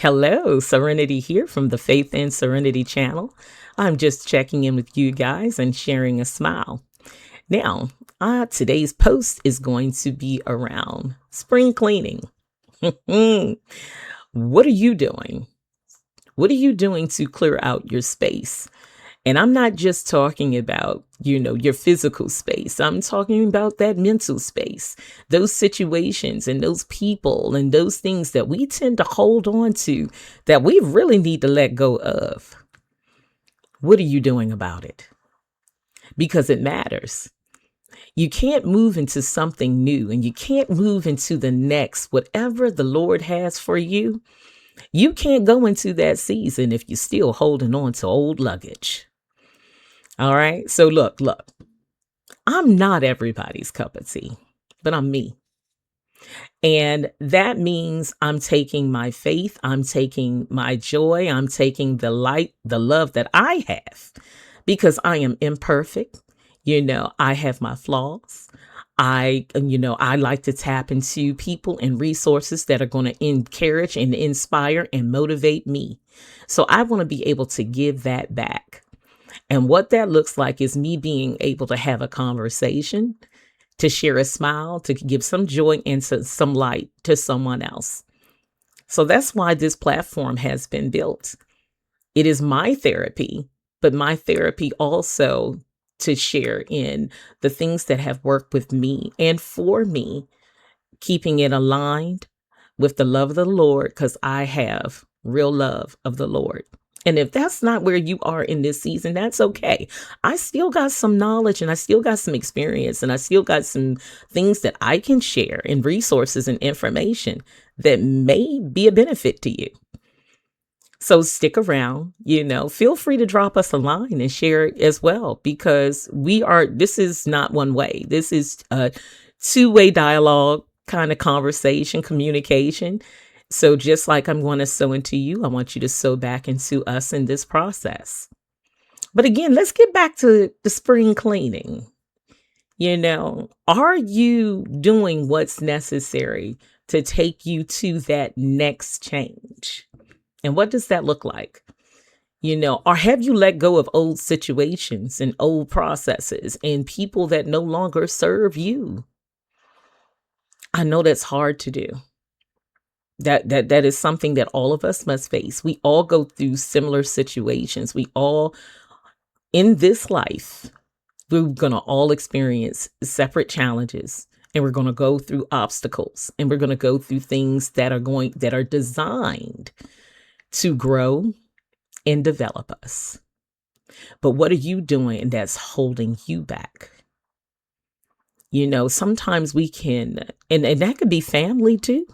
Hello, Serenity here from the Faith and Serenity channel. I'm just checking in with you guys and sharing a smile. Now, today's post is going to be around spring cleaning. What are you doing? What are you doing to clear out your space? And I'm not just talking about, your physical space. I'm talking about that mental space, those situations and those people and those things that we tend to hold on to that we really need to let go of. What are you doing about it? Because it matters. You can't move into something new and you can't move into the next, whatever the Lord has for you. You can't go into that season if you're still holding on to old luggage. All right. So look, I'm not everybody's cup of tea, but I'm me. And that means I'm taking my faith, I'm taking my joy, I'm taking the light, the love that I have because I am imperfect. I have my flaws. I like to tap into people and resources that are going to encourage and inspire and motivate me. So I want to be able to give that back. And what that looks like is me being able to have a conversation, to share a smile, to give some joy and some light to someone else. So that's why this platform has been built. It is my therapy, but my therapy also to share in the things that have worked with me and for me, keeping it aligned with the love of the Lord, because I have real love of the Lord. And if that's not where you are in this season, that's okay. I still got some knowledge and I still got some experience and I still got some things that I can share and resources and information that may be a benefit to you. So stick around, feel free to drop us a line and share it as well, because this is not one way. This is a two-way dialogue kind of conversation, communication. So just like I'm going to sow into you, I want you to sow back into us in this process. But again, let's get back to the spring cleaning. Are you doing what's necessary to take you to that next change? And what does that look like? Or have you let go of old situations and old processes and people that no longer serve you? I know that's hard to do. That is something that all of us must face. We all go through similar situations. We all, in this life, we're going to all experience separate challenges, and we're going to go through obstacles, and we're going to go through things that are designed to grow and develop us. But what are you doing that's holding you back? Sometimes we can, and that could be family too.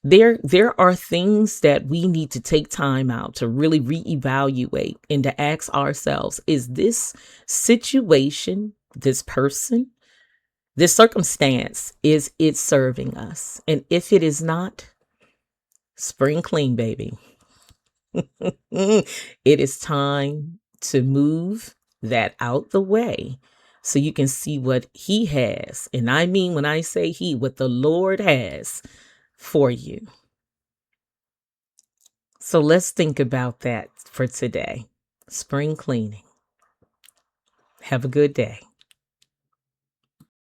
There are things that we need to take time out to really reevaluate and to ask ourselves, is this situation, this person, this circumstance, is it serving us? And if it is not, spring clean, baby. It is time to move that out the way so you can see what he has. And I mean, when I say he, what the Lord has for you. So let's think about that for today. Spring cleaning. Have a good day.